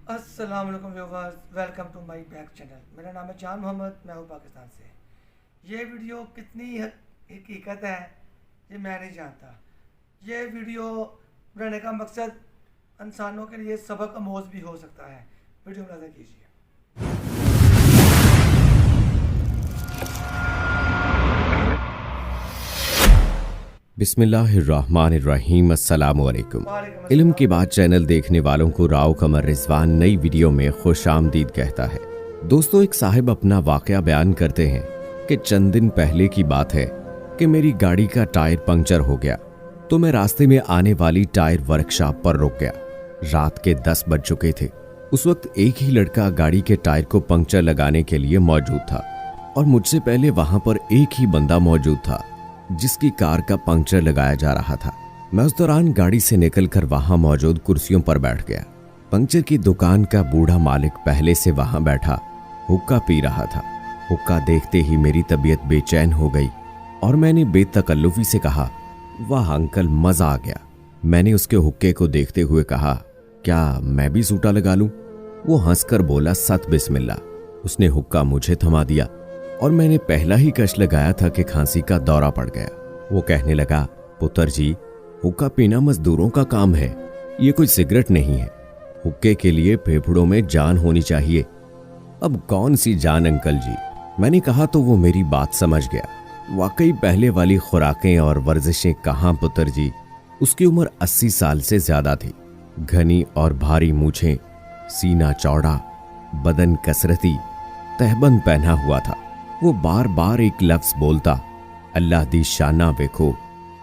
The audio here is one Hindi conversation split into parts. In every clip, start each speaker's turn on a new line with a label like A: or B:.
A: अस्सलाम वालेकुम viewers, welcome to my back channel. मेरा नाम है जान मोहम्मद, मैं हूँ पाकिस्तान से। ये वीडियो कितनी हकीकत है ये मैं नहीं जानता। ये वीडियो बनाने का मकसद इंसानों के लिए सबक आमोज भी हो सकता है। वीडियो मुलाज़ा कीजिए।
B: बिस्मिल्लाहिर्रहमानिर्रहीम। अस्सलामुअलैकुम।
A: वालेकुम
B: इल्म
A: अस्सलाम।
B: की बात चैनल देखने वालों को राव कमर रिजवान नई वीडियो में खुश आमदीद कहता है। दोस्तों, एक साहिब अपना वाकया बयान करते हैं कि चंद दिन पहले की बात है कि मेरी गाड़ी का टायर पंक्चर हो गया तो मैं रास्ते में आने वाली टायर वर्कशॉप पर रुक गया। रात के 10 बज चुके थे। उस वक्त एक ही लड़का गाड़ी के टायर को पंक्चर लगाने के लिए मौजूद था और मुझसे पहले वहां पर एक ही बंदा मौजूद था जिसकी कार का पंक्चर लगाया जा रहा था। मैं उस दौरान गाड़ी से निकलकर वहां मौजूद कुर्सियों पर बैठ गया। पंक्चर की दुकान का बूढ़ा मालिक पहले से वहां बैठा हुक्का पी रहा था। हुक्का देखते ही मेरी तबीयत बेचैन हो गई और मैंने बेतकल्लुफी से कहा, वाह अंकल, मजा आ गया। मैंने उसके हुक्के को देखते हुए कहा, क्या मैं भी सूटा लगा लूं? वो हंसकर बोला, सत बिस्मिल्लाह। उसने हुक्का मुझे थमा दिया और मैंने पहला ही कश लगाया था कि खांसी का दौरा पड़ गया। वो कहने लगा, पुत्र जी, हुक्का पीना मजदूरों का काम है, ये कोई सिगरेट नहीं है। हुक्के के लिए फेफड़ों में जान होनी चाहिए। अब कौन सी जान अंकल जी? मैंने कहा तो वो मेरी बात समझ गया। वाकई पहले वाली खुराकें और वर्जिशें कहाँ पुत्र जी। उसकी उम्र 80 साल से ज्यादा थी। घनी और भारी मूछें, सीना चौड़ा, बदन कसरती, तहबंद पहना हुआ था। वो बार बार एक लफ्ज बोलता, अल्लाह दी शाना देखो।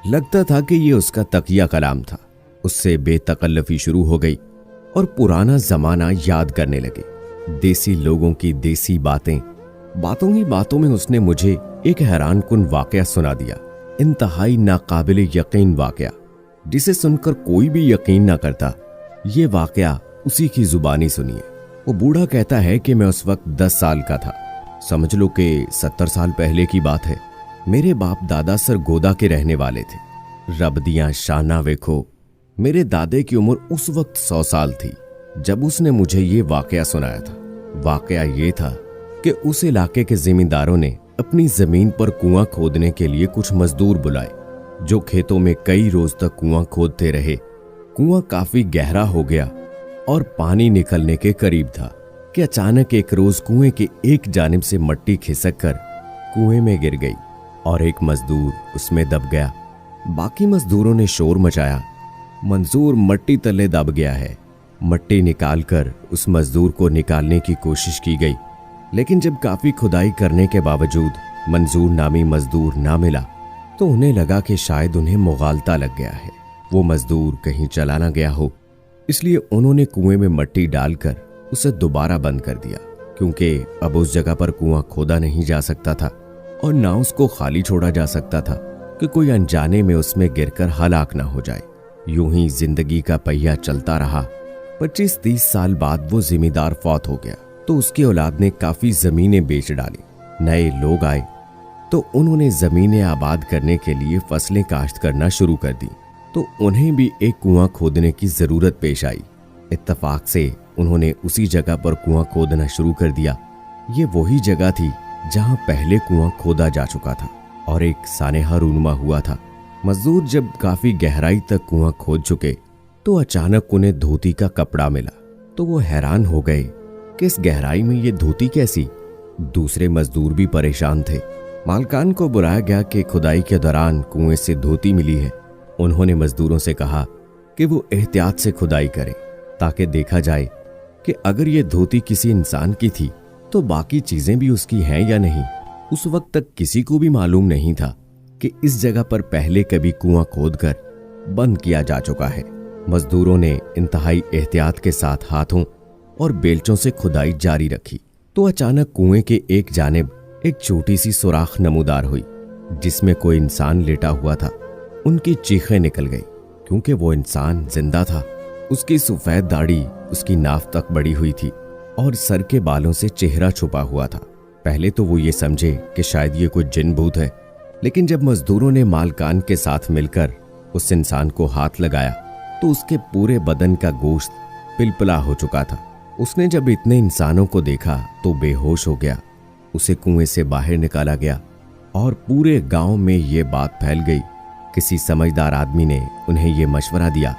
B: लगता था कि ये उसका तकिया कलाम था। उससे बेतकल्लफी शुरू हो गई और पुराना जमाना याद करने लगे। देसी लोगों की देसी बातों ही बातों में उसने मुझे एक हैरानकुन वाकया सुना दिया। इंतहाई नाकाबिले यकीन वाकया, जिसे सुनकर कोई भी यकीन ना करता। ये वाकया उसी की जुबानी सुनिए। वो बूढ़ा कहता है कि मैं उस वक्त 10 साल का था। समझ लो कि 70 साल पहले की बात है। मेरे बाप दादा सरगोदा के रहने वाले थे। रब दियां शाना वेखो। मेरे दादे की उम्र उस वक्त 100 साल थी जब उसने मुझे ये वाकया सुनाया था। वाकया ये था कि उस इलाके के जिमींदारों ने अपनी जमीन पर कुआं खोदने के लिए कुछ मजदूर बुलाए, जो खेतों में कई रोज तक कुआं खोदते रहे। कुआं काफी गहरा हो गया और पानी निकलने के करीब था कि अचानक एक रोज कुएं के एक जानिब से मट्टी खिसक कर कुएं में गिर गई और एक मजदूर उसमें दब गया। बाकी मजदूरों ने शोर मचाया, मंजूर मट्टी तले दब गया है। मट्टी निकालकर उस मजदूर को निकालने की कोशिश की गई, लेकिन जब काफी खुदाई करने के बावजूद मंजूर नामी मजदूर ना मिला तो उन्हें लगा कि शायद उन्हें मुगालता लग गया है, वो मजदूर कहीं चला ना गया हो। इसलिए उन्होंने कुएं में मट्टी डालकर उसे दोबारा बंद कर दिया, क्योंकि अब उस जगह पर कुआं खोदा नहीं जा सकता था और ना उसको खाली छोड़ा जा सकता था कि कोई अनजाने में उसमें गिरकर हलाक ना हो जाए। यूं ही जिंदगी का पहिया चलता रहा। 25-30 साल बाद वो जिम्मेदार फौत हो गया तो उसकी औलाद ने काफी जमीनें बेच डाली। नए लोग आए तो उन्होंने जमीनें आबाद करने के लिए फसलें काश्त करना शुरू कर दी, तो उन्हें भी एक कुआं खोदने की जरूरत पेश आई। इत्तफाक से उन्होंने उसी जगह पर कुआं खोदना शुरू कर दिया। ये वही जगह थी जहां पहले कुआं खोदा जा चुका था और एक सानेहा रूनुमा हुआ था। मजदूर जब काफी गहराई तक कुआं खोद चुके तो अचानक उन्हें धोती का कपड़ा मिला, तो वो हैरान हो गए कि इस गहराई में ये धोती कैसी। दूसरे मजदूर भी परेशान थे। मालकान को बुलाया गया कि खुदाई के दौरान कुएं से धोती मिली है। उन्होंने मजदूरों से कहा कि वो एहतियात से खुदाई करें ताकि देखा जाए कि अगर ये धोती किसी इंसान की थी तो बाकी चीजें भी उसकी हैं या नहीं। उस वक्त तक किसी को भी मालूम नहीं था कि इस जगह पर पहले कभी कुआं खोदकर बंद किया जा चुका है। मजदूरों ने इंतहाई एहतियात के साथ हाथों और बेलचों से खुदाई जारी रखी तो अचानक कुएं के एक जानिब एक छोटी सी सुराख नमूदार हुई जिसमें कोई इंसान लेटा हुआ था। उनकी चीखें निकल गई क्योंकि वो इंसान जिंदा था। उसकी सफेद दाढ़ी उसकी नाफ तक बढ़ी हुई थी और सर के बालों से चेहरा छुपा हुआ था। पहले तो वो ये समझे कि शायद ये कोई जिन भूत है, लेकिन जब मजदूरों ने मालकान के साथ मिलकर उस इंसान को हाथ लगाया तो उसके पूरे बदन का गोश्त पिलपिला हो चुका था। उसने जब इतने इंसानों को देखा तो बेहोश हो गया। उसे कुएं से बाहर निकाला गया और पूरे गांव में ये बात फैल गई। किसी समझदार आदमी ने उन्हें यह मशवरा दिया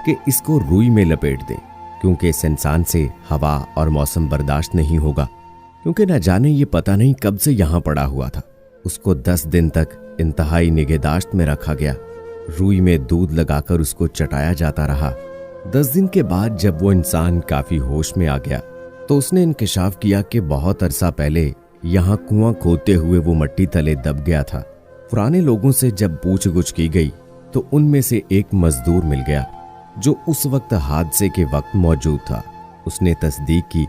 B: कि इसको रुई में लपेट दें, क्योंकि इस इंसान से हवा और मौसम बर्दाश्त नहीं होगा, क्योंकि न जाने ये पता नहीं कब से यहां पड़ा हुआ था। उसको 10 दिन तक इंतहाई निगहदाश्त में रखा गया। रुई में दूध लगाकर उसको चटाया जाता रहा। 10 दिन के बाद जब वो इंसान काफी होश में आ गया तो उसने इंकिशाफ किया कि बहुत अरसा पहले यहाँ कुआं खोदते हुए वो मट्टी तले दब गया था। पुराने लोगों से जब पूछगुछ की गई तो उनमें से एक मजदूर मिल गया जो उस वक्त हादसे के वक्त मौजूद था। उसने तस्दीक की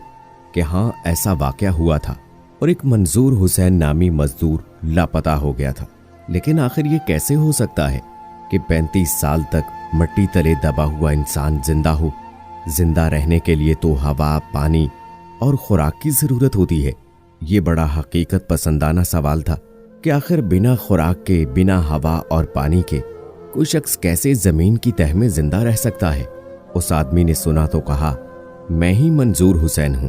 B: कि हाँ, ऐसा वाकया हुआ था और एक मंजूर हुसैन नामी मजदूर लापता हो गया था। लेकिन आखिर ये कैसे हो सकता है कि 35 साल तक मट्टी तले दबा हुआ इंसान जिंदा हो? जिंदा रहने के लिए तो हवा, पानी और खुराक की जरूरत होती है। ये बड़ा हकीकत पसंदाना सवाल था कि आखिर बिना खुराक के, बिना हवा और पानी के कोई शख्स कैसे जमीन की तह में जिंदा रह सकता है? उस आदमी ने सुना तो कहा, मैं ही मंजूर हुसैन हूं।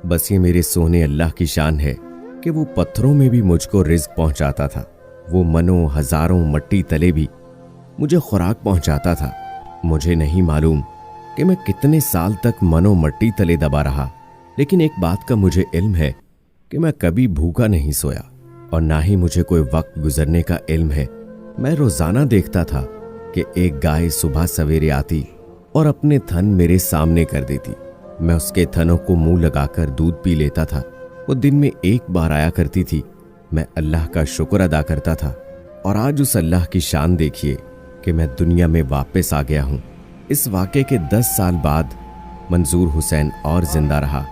B: बस ये मेरे सोने अल्लाह की शान है कि वो पत्थरों में भी मुझको रिज्क पहुंचाता था। वो मनों हजारों मट्टी तले भी मुझे खुराक पहुंचाता था। मुझे नहीं मालूम कि मैं कितने साल तक मनो मट्टी तले दबा रहा, लेकिन एक बात का मुझे इल्म है कि मैं कभी भूखा नहीं सोया और ना ही मुझे कोई वक्त गुजरने का इल्म है। मैं रोजाना देखता था कि एक गाय सुबह सवेरे आती और अपने थन मेरे सामने कर देती। मैं उसके थनों को मुंह लगाकर दूध पी लेता था। वो दिन में एक बार आया करती थी। मैं अल्लाह का शुक्र अदा करता था। और आज उस अल्लाह की शान देखिए कि मैं दुनिया में वापस आ गया हूं। इस वाक़े के 10 साल बाद मंजूर हुसैन और जिंदा रहा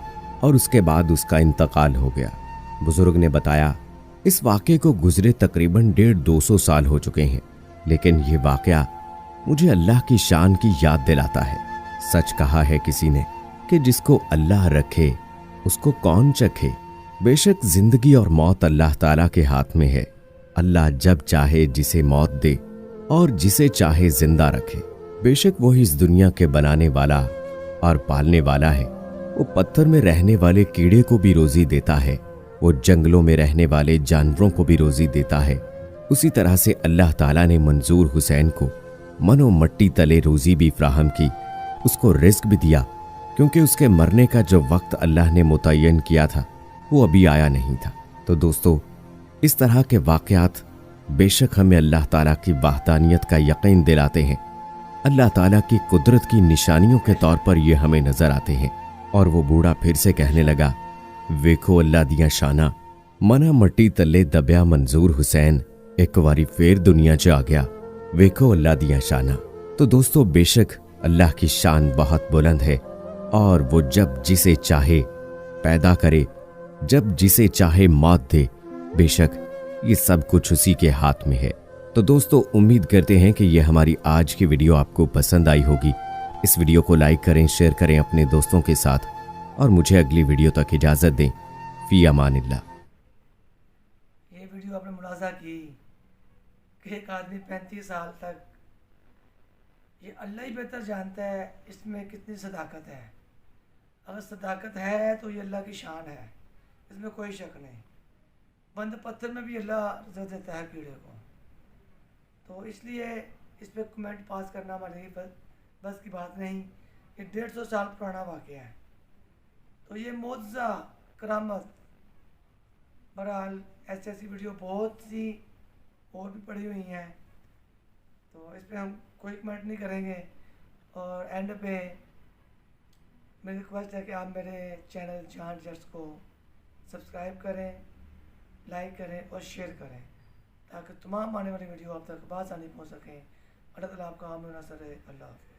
B: और उसके बाद उसका इंतकाल हो गया। बुजुर्ग ने बताया, इस वाक़े को गुजरे तकरीबन 150-200 साल हो चुके हैं, लेकिन ये वाक़या मुझे अल्लाह की शान की याद दिलाता है। सच कहा है किसी ने कि जिसको अल्लाह रखे उसको कौन चखे। बेशक जिंदगी और मौत अल्लाह ताला के हाथ में है। अल्लाह जब चाहे जिसे मौत दे और जिसे चाहे जिंदा रखे। बेशक वो इस दुनिया के बनाने वाला और पालने वाला है। वो पत्थर में रहने वाले कीड़े को भी रोजी देता है, वो जंगलों में रहने वाले जानवरों को भी रोजी देता है। उसी तरह से अल्लाह ताला ने मंजूर हुसैन को मनो मट्टी तले रोजी भी फ्राहम की, उसको रिस्क भी दिया, क्योंकि उसके मरने का जो वक्त अल्लाह ने मुतय्यन किया था वो अभी आया नहीं था। तो दोस्तों, इस तरह के वाक़यात बेशक हमें अल्लाह ताला की वहदानियत का यकीन दिलाते हैं। अल्लाह ताला की कुदरत की निशानियों के तौर पर ये हमें नजर आते हैं। और वो बूढ़ा फिर से कहने लगा, वेखो अल्लाह दियां शाना, मना मट्टी तले दबिया मंजूर हुसैन एक बारी फिर दुनिया च आ गया। वेखो अल्लाह दियां शाना। तो दोस्तों, बेशक अल्लाह की शान बहुत बुलंद है और वो जब जिसे चाहे पैदा करे, जब जिसे चाहे मौत दे। बेशक ये सब कुछ उसी के हाथ में है। तो दोस्तों, उम्मीद करते हैं कि ये हमारी आज की वीडियो आपको पसंद आई होगी। इस वीडियो को लाइक करें, शेयर करें अपने दोस्तों के साथ और मुझे अगली वीडियो तक इजाजत दें। फी अमानिल्लाह।
A: ये वीडियो आपने मुलाजा की कि एक आदमी 35 साल तक, ये अल्लाह ही बेहतर जानता है इसमें कितनी सदाकत है। अगर सदाकत है तो ये अल्लाह की शान है, इसमें कोई शक नहीं। बंद पत्थर में भी अल्लाह रिज़्क़ देता है कीड़े को। तो इसलिए इस पर कमेंट पास करना हमारे बस की बात नहीं। ये 150 साल पुराना वाक़या है। तो ये मौजज़ा करामत, बहरहाल ऐसी वीडियो बहुत सी और भी पड़ी हुई हैं, तो इस पर हम कोई कमेंट नहीं करेंगे। और एंड पे मेरी रिक्वेस्ट है कि आप मेरे चैनल जान जट्स को सब्सक्राइब करें, लाइक करें और शेयर करें, ताकि तमाम आने वाली वीडियो आप तक बासानी पहुँच सकें। अल्लाह ताला आपका आमीन नसर है। अल्लाह हाफ़िज़।